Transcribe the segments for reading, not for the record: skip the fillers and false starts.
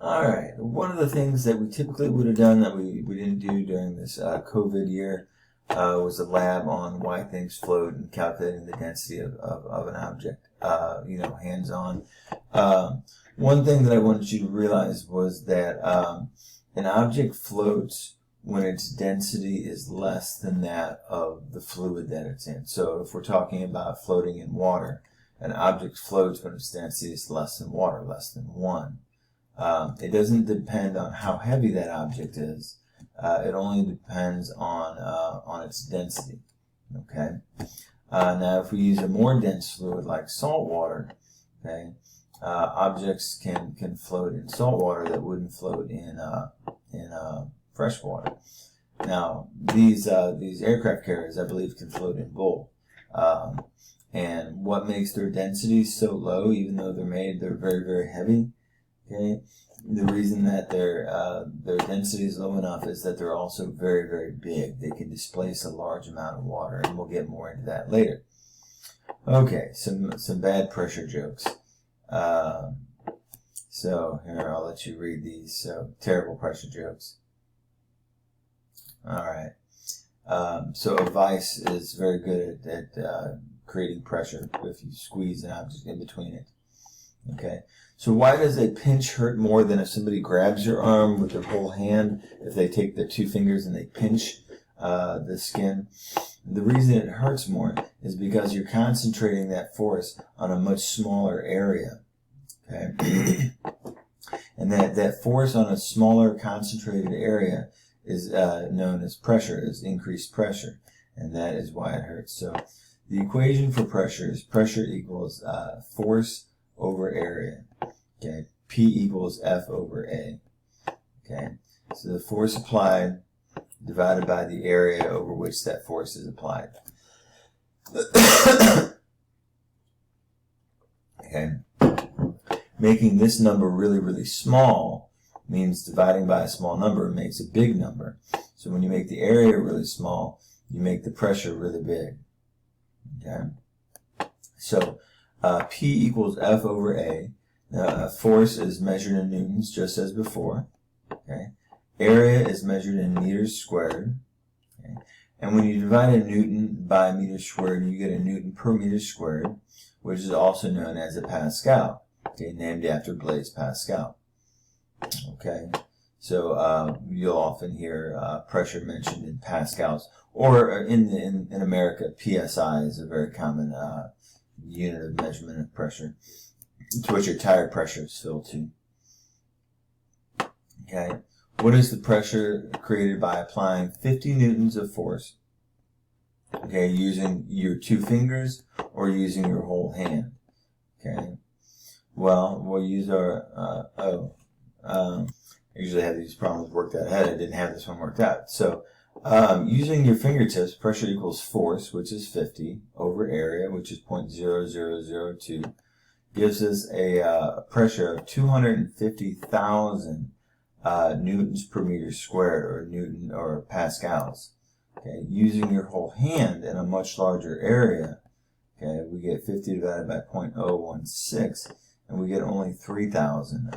Alright, one of the things that we typically would have done that we didn't do during this COVID year was a lab on why things float and calculating the density of an object, hands-on. One thing that I wanted you to realize was that an object floats when its density is less than that of the fluid that it's in. So if we're talking about floating in water, an object floats when its density is less than water, less than 1. It doesn't depend on how heavy that object is. It only depends on its density. Okay. Now, if we use a more dense fluid like salt water, okay, objects can float in salt water that wouldn't float in fresh water. Now, these aircraft carriers, I believe, can float in gold. And what makes their density so low, even though they're very, very heavy? Okay, the reason that their density is low enough is that they're also very, very big. They can displace a large amount of water, and we'll get more into that later. Okay, some bad pressure jokes. So here, I'll let you read these. So terrible pressure jokes. All right. So a vise is very good at creating pressure if you squeeze an object in between it. Okay, so why does a pinch hurt more than if somebody grabs your arm with their whole hand, if they take their 2 fingers and they pinch the skin? The reason it hurts more is because you're concentrating that force on a much smaller area. Okay, and that force on a smaller concentrated area is known as pressure, is increased pressure, and that is why it hurts. So the equation for pressure is pressure equals force over area. Okay, P equals F over A. Okay, so the force applied divided by the area over which that force is applied. Okay, making this number really, really small means dividing by a small number makes a big number. So when you make the area really small, you make the pressure really big. Okay, so P equals F over A. Force is measured in newtons, just as before. Okay. Area is measured in meters squared. Okay. And when you divide a newton by meters squared, you get a newton per meter squared, which is also known as a Pascal. Okay, named after Blaise Pascal. Okay. So you'll often hear pressure mentioned in pascals, or in America, PSI is a very common unit of measurement of pressure. It's what your tire pressure is filled to. Okay, what is the pressure created by applying 50 newtons of force? Okay, using your 2 fingers or using your whole hand. Okay, well, we'll use our I usually have these problems worked out ahead. I didn't have this one worked out. So using your fingertips, pressure equals force, which is 50, over area, which is 0.0002, gives us a pressure of 250,000 newtons per meter squared, or newton or pascals. Okay, using your whole hand in a much larger area, okay, we get 50 divided by 0.016, and we get only 3,000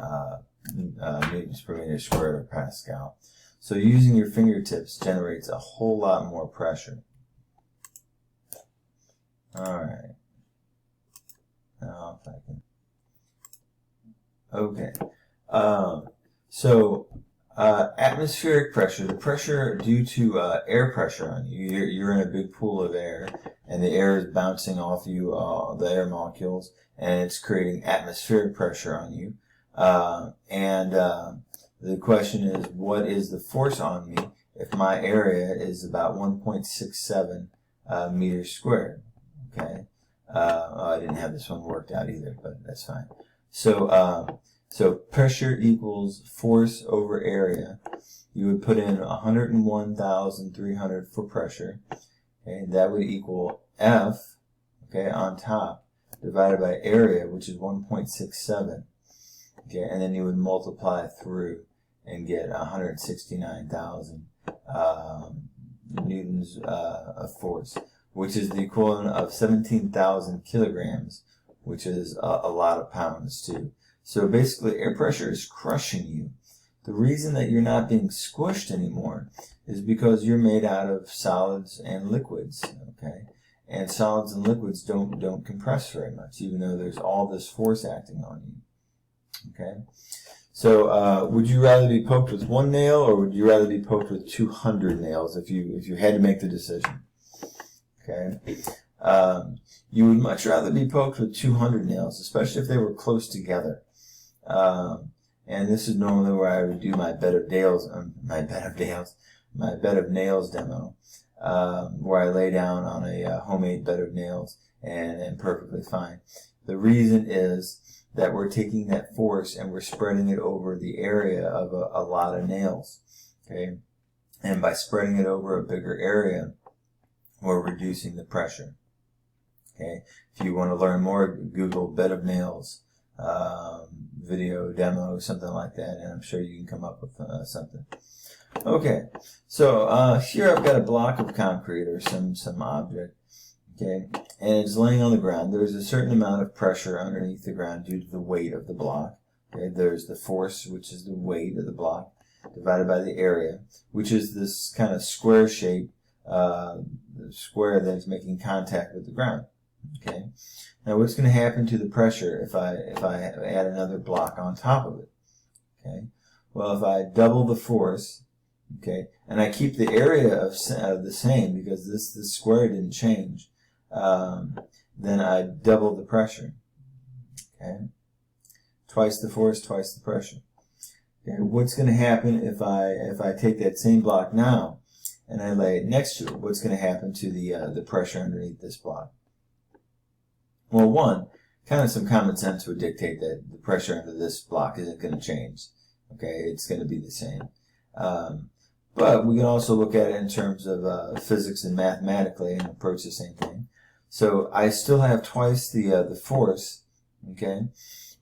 newtons per meter squared, or Pascal. So using your fingertips generates a whole lot more pressure. Alright. Now if I can. Okay. Atmospheric pressure, the pressure due to air pressure on you. You're in a big pool of air, and the air is bouncing off you, the air molecules, and it's creating atmospheric pressure on you. The question is, what is the force on me if my area is about 1.67 meters squared? Okay. I didn't have this one worked out either, but that's fine. So pressure equals force over area. You would put in 101,300 for pressure. Okay, that would equal F, okay, on top, divided by area, which is 1.67. Okay, and then you would multiply through and get 169,000 newtons of force, which is the equivalent of 17,000 kilograms, which is a lot of pounds too. So basically, air pressure is crushing you. The reason that you're not being squished anymore is because you're made out of solids and liquids, okay? And solids and liquids don't compress very much, even though there's all this force acting on you, okay? So would you rather be poked with 1 nail, or would you rather be poked with 200 nails if you had to make the decision? Okay, you would much rather be poked with 200 nails, especially if they were close together. And this is normally where I would do my bed of nails demo, where I lay down on a homemade bed of nails and am perfectly fine. The reason is that we're taking that force and we're spreading it over the area of a lot of nails, okay? And by spreading it over a bigger area, we're reducing the pressure, okay? If you want to learn more, Google bed of nails, video demo, something like that, and I'm sure you can come up with something. Okay, so here I've got a block of concrete or some object, okay, and it's laying on the ground. There's a certain amount of pressure underneath the ground due to the weight of the block. Okay, there's the force, which is the weight of the block, divided by the area, which is this kind of square shape, square that's making contact with the ground. Okay, now what's going to happen to the pressure if I add another block on top of it? Okay, well, if I double the force, okay, and I keep the area of the same because this square didn't change, then I double the pressure. Okay, twice the force, twice the pressure. Okay, what's going to happen if I take that same block now and I lay it next to it? What's going to happen to the pressure underneath this block? Well, one, kind of some common sense would dictate that the pressure under this block isn't going to change. Okay, it's going to be the same. But we can also look at it in terms of physics and mathematically and approach the same thing. So I still have twice the force, okay,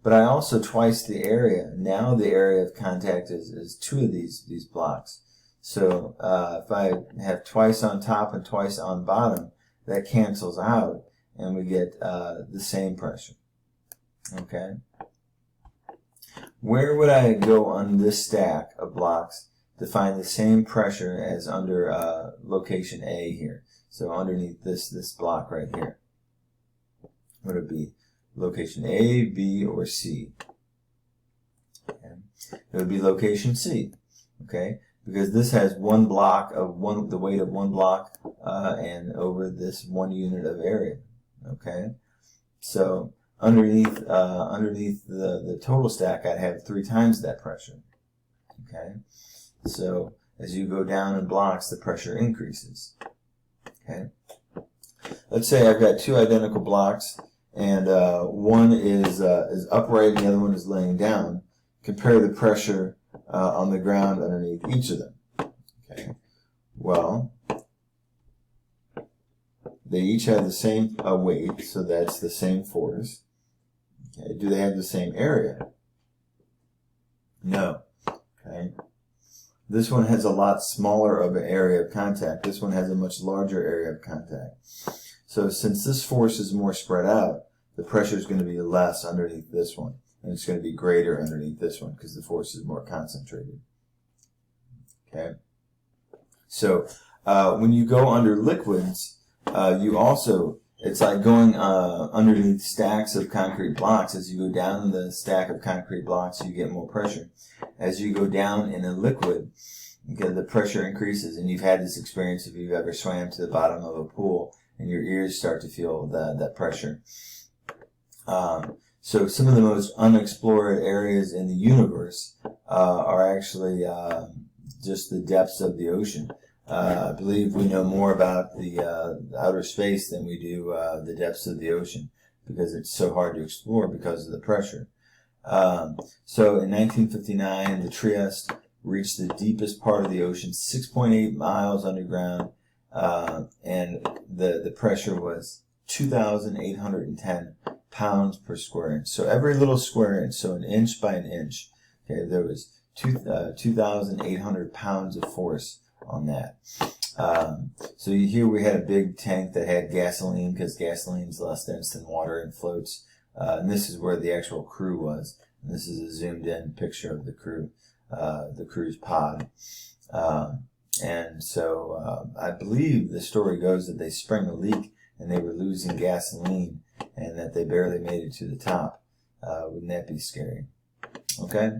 but I also twice the area. Now the area of contact is 2 of these blocks. So if I have twice on top and twice on bottom, that cancels out, and we get the same pressure. Okay. Where would I go on this stack of blocks to find the same pressure as under location A here? So underneath this block right here. Would it be location A, B, or C? Okay. It would be location C. Okay, because this has one block of the weight of one block and over this 1 unit of area. Okay, so underneath the total stack, I'd have 3 times that pressure. Okay, so as you go down in blocks, the pressure increases. Okay, let's say I've got 2 identical blocks, and one is upright and the other one is laying down. Compare the pressure on the ground underneath each of them. Okay, well, they each have the same weight, so that's the same force. Okay. Do they have the same area? No. Okay. This one has a lot smaller of an area of contact. This one has a much larger area of contact. So since this force is more spread out, the pressure is going to be less underneath this one, and it's going to be greater underneath this one because the force is more concentrated. Okay. So when you go under liquids, it's like going underneath stacks of concrete blocks. As you go down the stack of concrete blocks, you get more pressure. As you go down in a liquid, okay, the pressure increases. And you've had this experience if you've ever swam to the bottom of a pool and your ears start to feel that pressure. So some of the most unexplored areas in the universe are actually just the depths of the ocean. I believe we know more about the outer space than we do the depths of the ocean because it's so hard to explore because of the pressure. So in 1959, the Trieste reached the deepest part of the ocean, 6.8 miles underground, and the pressure was 2,810 pounds per square inch. So every little square inch, so an inch by an inch, okay, there was 2,800 pounds of force on that. So here we had a big tank that had gasoline because gasoline is less dense than water and floats. And this is where the actual crew was. And this is a zoomed in picture of the crew's pod. And so I believe the story goes that they sprung a leak and they were losing gasoline and that they barely made it to the top. Wouldn't that be scary? Okay.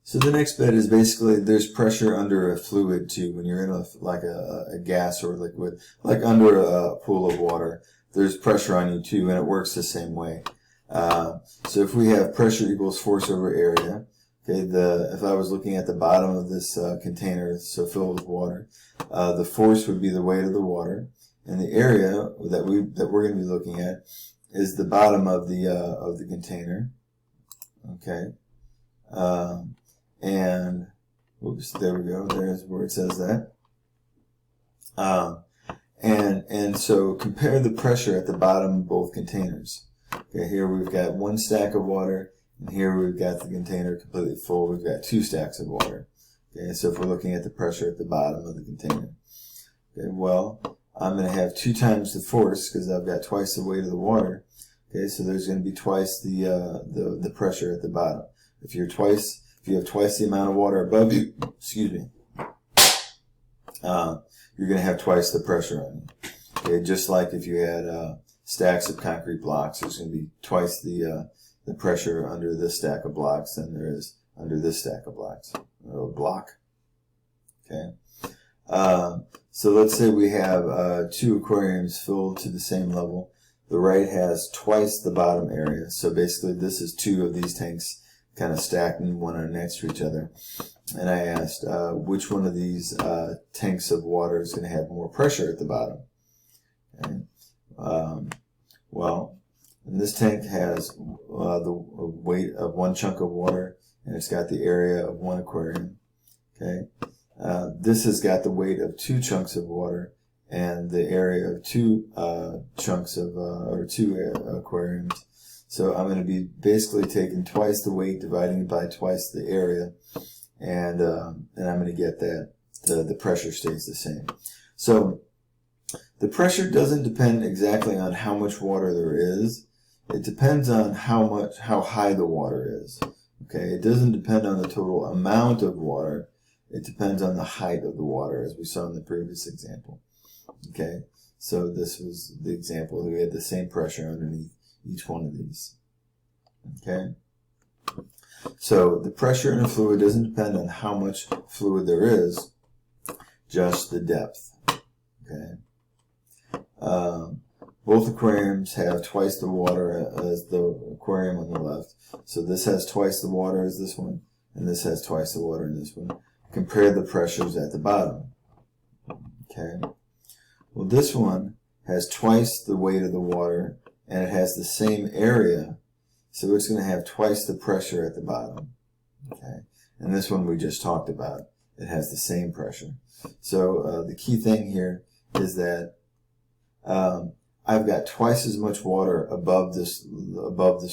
So the next bit is basically there's pressure under a fluid too. When you're in a gas or liquid, like under a pool of water, there's pressure on you too, and it works the same way. So if we have pressure equals force over area, okay, if I was looking at the bottom of this container, so filled with water, the force would be the weight of the water, and the area that we're going to be looking at is the bottom of the container. Okay. And oops, there we go. There's where it says that. And so compare the pressure at the bottom of both containers. Okay, here we've got one stack of water, and here we've got the container completely full. We've got two stacks of water. Okay, so if we're looking at the pressure at the bottom of the container. Okay, well, I'm going to have 2 times the force because I've got twice the weight of the water. Okay, so there's going to be twice the pressure at the bottom. If you have twice the amount of water above you, excuse me, you're going to have twice the pressure on you. Okay, just like if you had stacks of concrete blocks, there's going to be twice the pressure under this stack of blocks than there is under this stack of blocks. Block. Okay. So let's say we have 2 aquariums filled to the same level. The right has twice the bottom area. So basically this is 2 of these tanks kind of stacked one next to each other. And I asked which one of these tanks of water is going to have more pressure at the bottom. Okay. Well, and this tank has the weight of 1 chunk of water, and it's got the area of 1 aquarium. Okay. This has got the weight of 2 chunks of water and the area of 2 chunks of or 2 aquariums. So I'm going to be basically taking twice the weight, dividing it by twice the area, and I'm going to get that the pressure stays the same. So the pressure doesn't depend exactly on how much water there is. It depends on how high the water is. Okay, it doesn't depend on the total amount of water. It depends on the height of the water, as we saw in the previous example. Okay, so this was the example. We had the same pressure underneath each one of these. Okay, so the pressure in a fluid doesn't depend on how much fluid there is, just the depth. Okay. Both aquariums have twice the water as the aquarium on the left. So this has twice the water as this one, and this has twice the water in this one. Compare the pressures at the bottom. Okay. Well, this one has twice the weight of the water, and it has the same area, so it's going to have twice the pressure at the bottom. Okay. And this one we just talked about. It has the same pressure. So the key thing here is that I've got twice as much water above this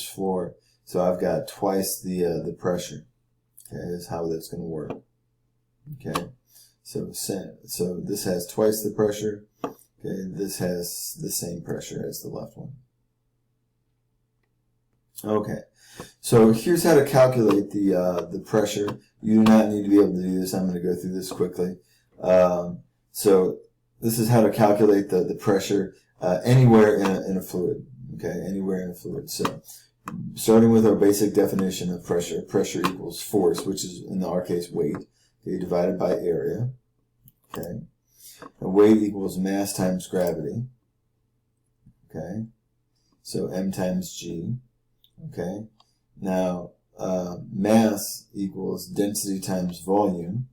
floor, so I've got twice the pressure. Okay, is how that's going to work. Okay, so this has twice the pressure. Okay, this has the same pressure as the left one. Okay, so here's how to calculate the pressure. You do not need to be able to do this. I'm going to go through this quickly. So this is how to calculate the pressure anywhere in a fluid. Okay, anywhere in a fluid. So starting with our basic definition of pressure, pressure equals force, which is in our case weight, okay, divided by area. Okay, and weight equals mass times gravity. Okay, so m times g. Okay, now mass equals density times volume.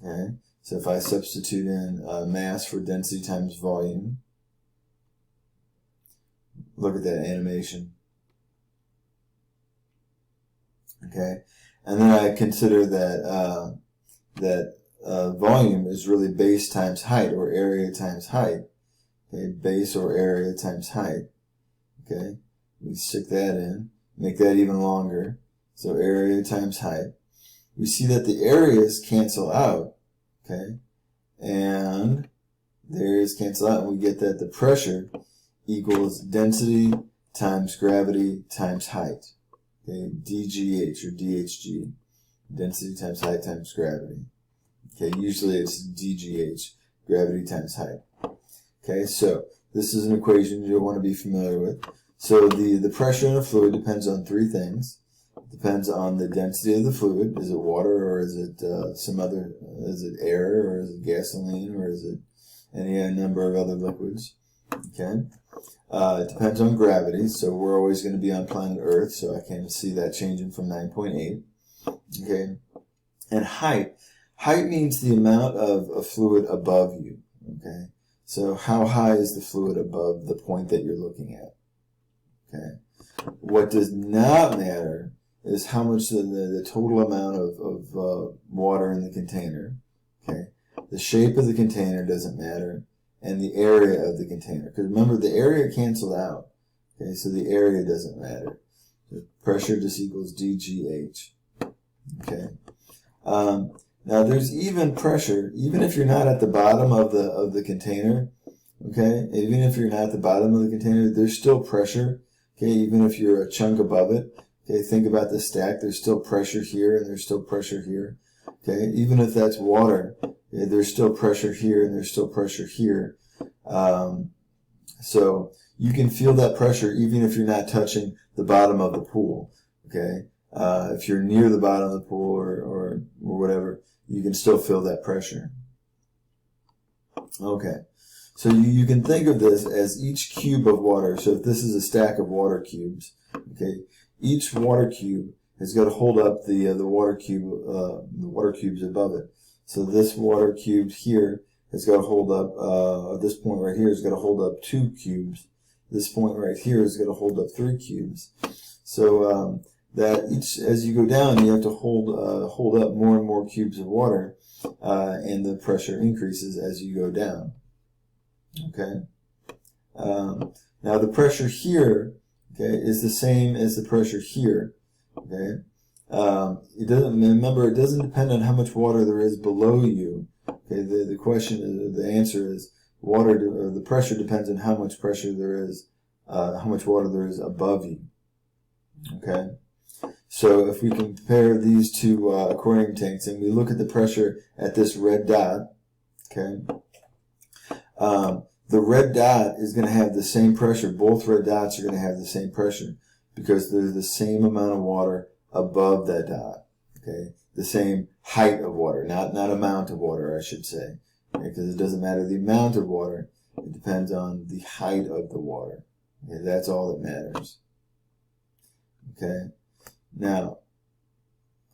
Okay, so if I substitute in mass for density times volume, look at that animation. Okay, and then I consider that volume is really base times height, or area times height. Okay, base or area times height. Okay, we stick that in, make that even longer. So area times height. We see that the areas cancel out. Okay, and the areas cancel out, and we get that the pressure equals density times gravity times height. Okay, DGH or DHG, density times height times gravity. Okay, usually it's DGH, gravity times height. Okay, so this is an equation you'll want to be familiar with. So the pressure in a fluid depends on three things. It depends on the density of the fluid. Is it water, or is it is it air, or is it gasoline, or is it any number of other liquids? Okay. It depends on gravity, so we're always going to be on planet Earth, so I can't see that changing from 9.8. Okay. And height. Height means the amount of fluid above you. Okay. So how high is the fluid above the point that you're looking at? Okay. What does not matter is how much the total amount of water in the container. Okay. The shape of the container doesn't matter, and the area of the container. Because remember, the area canceled out. Okay, so the area doesn't matter. So pressure just equals dGH. Okay. Now there's even pressure, even if you're not at the bottom of the container. Okay, even if you're not at the bottom of the container, there's still pressure. Okay, even if you're a chunk above it. Okay, think about the stack. There's still pressure here, and there's still pressure here. Okay, even if that's water, okay, there's still pressure here, and there's still pressure here. So you can feel that pressure even if you're not touching the bottom of the pool. Okay, if you're near the bottom of the pool or whatever, you can still feel that pressure. Okay, so you can think of this as each cube of water. So if this is a stack of water cubes, okay, each water cube has got to hold up the water cubes above it. So this water cube here has got to hold up, this point right here has got to hold up 2 cubes. This point right here has got to hold up 3 cubes. So that each, as you go down, you have to hold up more and more cubes of water, and the pressure increases as you go down. Okay. Now the pressure here, okay, is the same as the pressure here. Okay. It doesn't depend on how much water there is below you. Okay, the question is, the answer is the pressure depends on how much pressure there is, how much water there is above you. Okay, so if we compare these two aquarium tanks and we look at the pressure at this red dot, okay, the red dot is going to have the same pressure. Both red dots are going to have the same pressure because there's the same amount of water above that dot. Okay, the same height of water, not amount of water, I should say, because it doesn't matter the amount of water. It depends on the height of the water. Okay, that's all that matters. Okay, now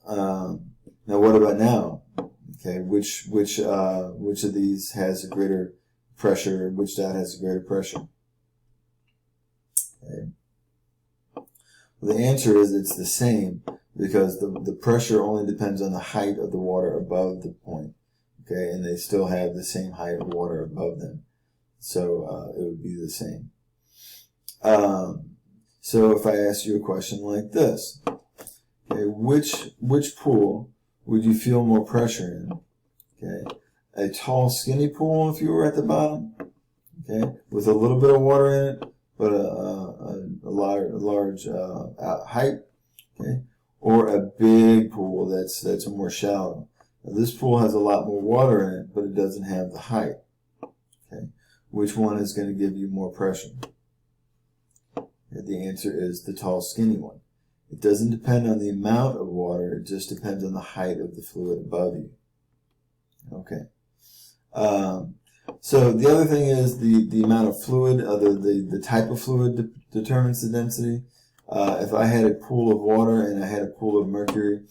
what about now? Okay, which of these has a greater pressure? Which dot has a greater pressure? Okay. Well, the answer is it's the same, because the pressure only depends on the height of the water above the point. Okay, and they still have the same height of water above them, so it would be the same. So if I ask you a question like this, okay, which pool would you feel more pressure in? Okay, a tall, skinny pool if you were at the bottom, okay, with a little bit of water in it, but a large height, okay, or a big pool that's more shallow. Now, this pool has a lot more water in it, but it doesn't have the height. Okay, which one is going to give you more pressure? Okay, the answer is the tall, skinny one. It doesn't depend on the amount of water; it just depends on the height of the fluid above you. Okay. So the other thing is the amount of fluid, the type of fluid determines the density. If I had a pool of water and I had a pool of mercury,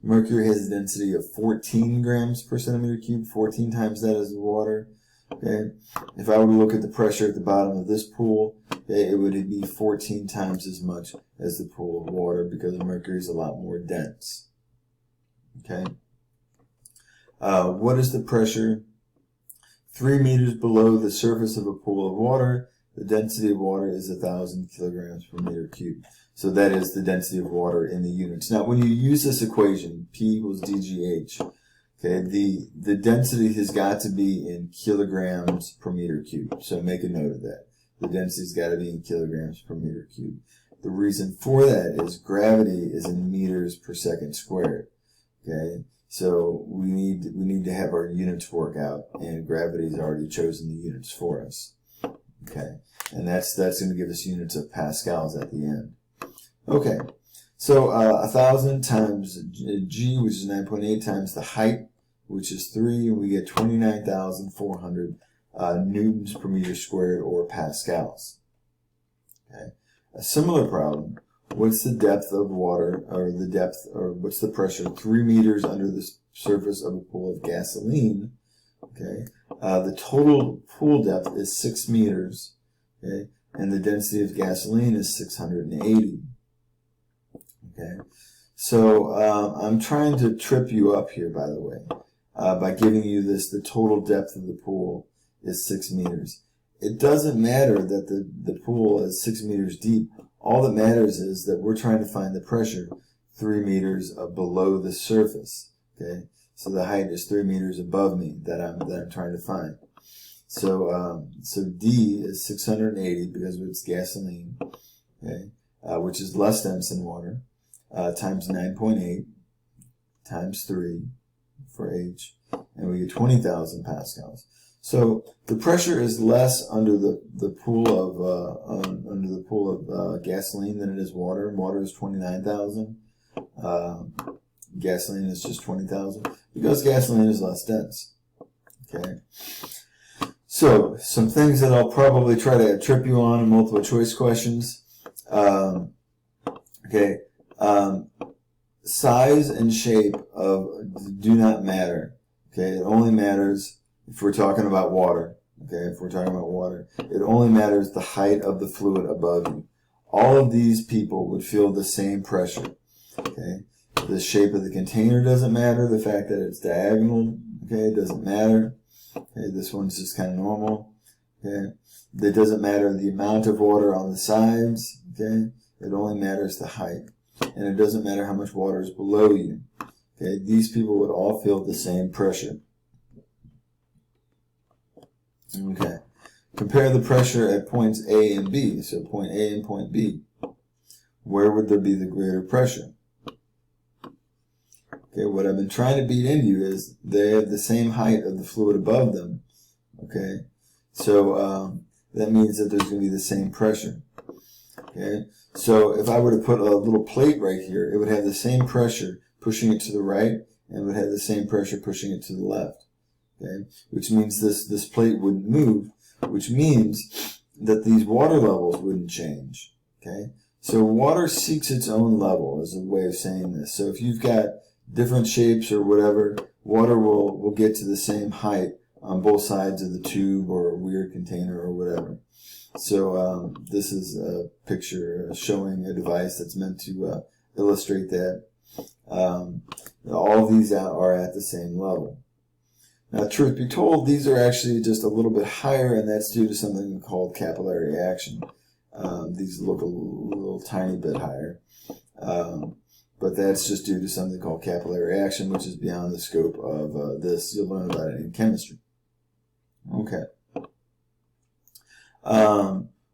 mercury has a density of 14 grams per centimeter cubed, 14 times that as the water. Okay. If I were to look at the pressure at the bottom of this pool, okay, it would be 14 times as much as the pool of water, because mercury is a lot more dense. Okay. What is the pressure 3 meters below the surface of a pool of water? The density of water is 1,000 kilograms per meter cubed. So that is the density of water in the units. Now, when you use this equation, P equals dGH, okay, the density has got to be in kilograms per meter cubed. So make a note of that. The density's got to be in kilograms per meter cubed. The reason for that is gravity is in meters per second squared. Okay, so we need to have our units work out, and gravity's already chosen the units for us. Okay, and that's going to give us units of pascals at the end. Okay, so 1,000 times g, which is 9.8, times the height, which is 3, and we get 29,400 newtons per meter squared, or pascals. Okay, a similar problem. What's the depth of water, or the depth, or what's the pressure 3 meters under the surface of a pool of gasoline? Okay, the total pool depth is 6 meters. Okay, and the density of gasoline is 680. Okay, so I'm trying to trip you up here, by the way, by giving you this. The total depth of the pool is 6 meters. It doesn't matter that the pool is 6 meters deep. All that matters is that we're trying to find the pressure 3 meters below the surface. Okay, so the height is 3 meters above me that I'm trying to find. So so D is 680 because it's gasoline. Okay, which is less dense than water, times 9.8 times 3 for H, and we get 20,000 pascals. So the pressure is less under the pool of gasoline than it is water. Water is 29,000. Gasoline is just 20,000 because gasoline is less dense. Okay. So some things that I'll probably try to trip you on in multiple choice questions. Okay. Size and shape do not matter. Okay. It only matters if we're talking about water. Okay. If we're talking about water, it only matters the height of the fluid above you. All of these people would feel the same pressure. Okay. The shape of the container doesn't matter. The fact that it's diagonal, okay, doesn't matter. Okay, this one's just kind of normal. Okay, it doesn't matter the amount of water on the sides. Okay, it only matters the height, and it doesn't matter how much water is below you. Okay, these people would all feel the same pressure. Okay, compare the pressure at points A and B. So point A and point B. Where would there be the greater pressure? Okay, what I've been trying to beat into you is they have the same height of the fluid above them. Okay, so that means that there's going to be the same pressure. Okay, so if I were to put a little plate right here, it would have the same pressure pushing it to the right, and it would have the same pressure pushing it to the left. Okay, which means this plate wouldn't move, which means that these water levels wouldn't change. Okay, so water seeks its own level is a way of saying this. So if you've got different shapes or whatever, water will get to the same height on both sides of the tube or a weird container or whatever. So this is a picture showing a device that's meant to illustrate that. All of these are at the same level. Now, truth be told, these are actually just a little bit higher, and that's due to something called capillary action. These look a little tiny bit higher. But that's just due to something called capillary action, which is beyond the scope of this. You'll learn about it in chemistry. Okay.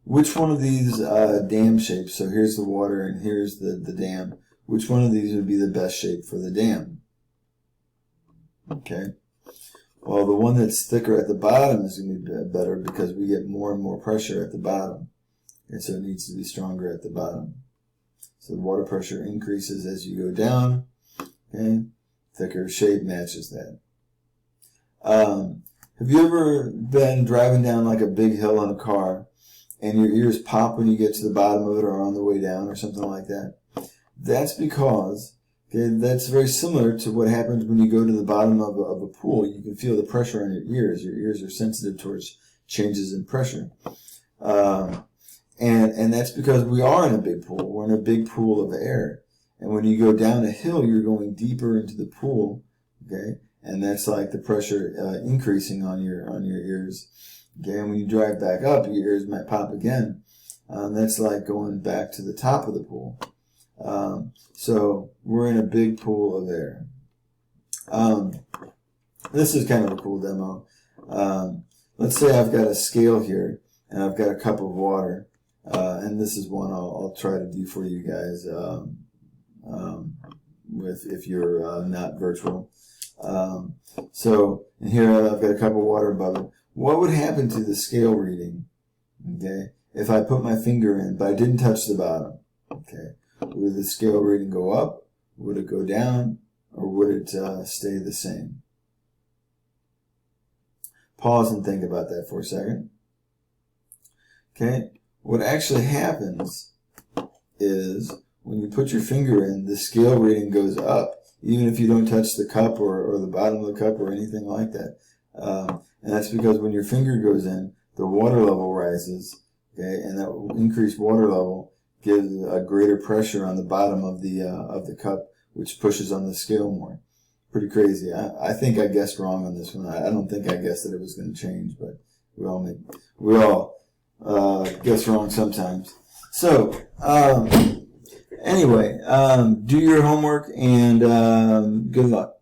Which one of these dam shapes, so here's the water and here's the dam, which one of these would be the best shape for the dam? Okay. Well, the one that's thicker at the bottom is going to be better because we get more and more pressure at the bottom. And so it needs to be stronger at the bottom. So the water pressure increases as you go down. Okay, thicker shape matches that. Have you ever been driving down like a big hill in a car and your ears pop when you get to the bottom of it or on the way down or something like that? That's because, okay, that's very similar to what happens when you go to the bottom of a pool. You can feel the pressure on your ears. Your ears are sensitive towards changes in pressure. And that's because we are in a big pool. We're in a big pool of air. And when you go down a hill, you're going deeper into the pool, okay? And that's like the pressure increasing on your ears. Okay, and when you drive back up, your ears might pop again. That's like going back to the top of the pool. So we're in a big pool of air. This is kind of a cool demo. Let's say I've got a scale here, and I've got a cup of water. and this is one I'll try to do for you guys if you're not virtual. So and here I've got a cup of water above it. What would happen to the scale reading, okay, if I put my finger in but I didn't touch the bottom? Okay, would the scale reading go up? Would it go down? Or would it stay the same? Pause and think about that for a second. Okay, what actually happens is when you put your finger in, the scale reading goes up, even if you don't touch the cup or the bottom of the cup or anything like that. And that's because when your finger goes in, the water level rises, okay, and that increased water level gives a greater pressure on the bottom of the cup, which pushes on the scale more. Pretty crazy. I think I guessed wrong on this one. I don't think I guessed that it was going to change, but we all guess wrong sometimes. So anyway, do your homework and good luck.